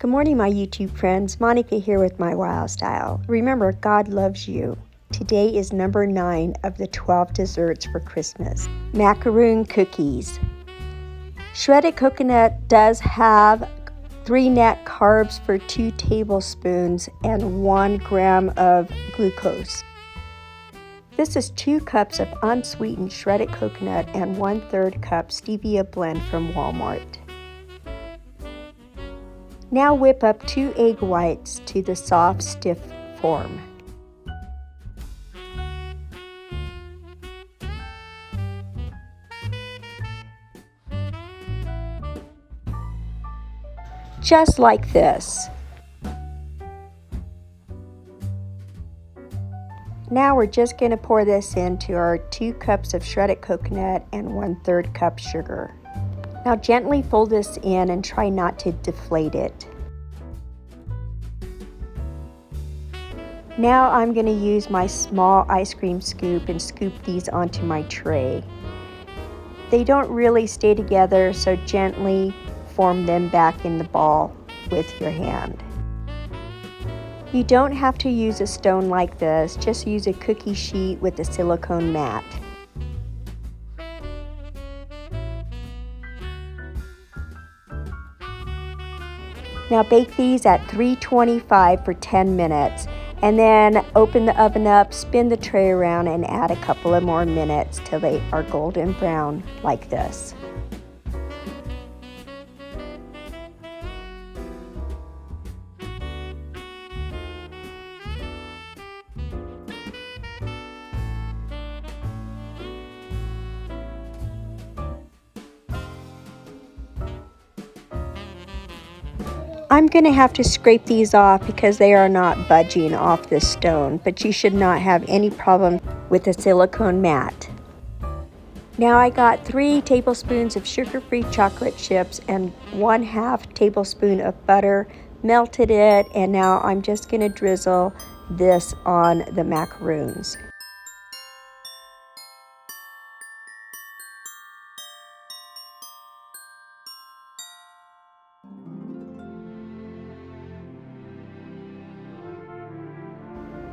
Good morning, my YouTube friends. Monica here with my Wild Style. Remember, God loves you. Today is number 9 of the 12 desserts for Christmas. Macaroon cookies. Shredded coconut does have 3 net carbs for 2 tablespoons and 1 gram of glucose. This is 2 cups of unsweetened shredded coconut and 1/3 cup Stevia Blend from Walmart. Now whip up 2 egg whites to the soft, stiff form. Just like this. Now we're just going to pour this into our 2 cups of shredded coconut and 1/3 cup sugar. Now gently fold this in and try not to deflate it. Now I'm going to use my small ice cream scoop and scoop these onto my tray. They don't really stay together, so gently form them back in the ball with your hand. You don't have to use a stone like this, just use a cookie sheet with a silicone mat. Now bake these at 325 for 10 minutes and then open the oven up, spin the tray around and add a couple of more minutes till they are golden brown like this. I'm going to have to scrape these off because they are not budging off the stone, but you should not have any problem with the silicone mat. Now I got 3 tablespoons of sugar-free chocolate chips and 1/2 tablespoon of butter, melted it, and now I'm just going to drizzle this on the macaroons.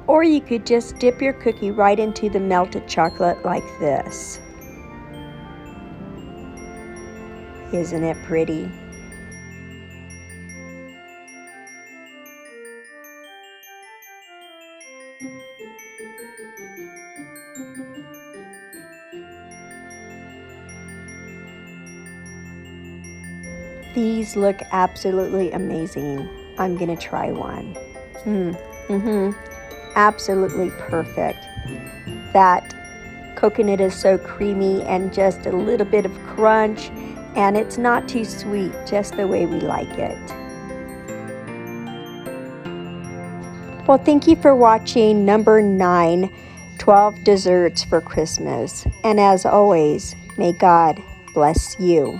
Or you could just dip your cookie right into the melted chocolate like this. Isn't it pretty? These look absolutely amazing. I'm gonna try one. Absolutely perfect. That coconut is so creamy and just a little bit of crunch, and it's not too sweet, just the way we like it. Well, thank you for watching number 9, 12 desserts for Christmas. And as always, may God bless you.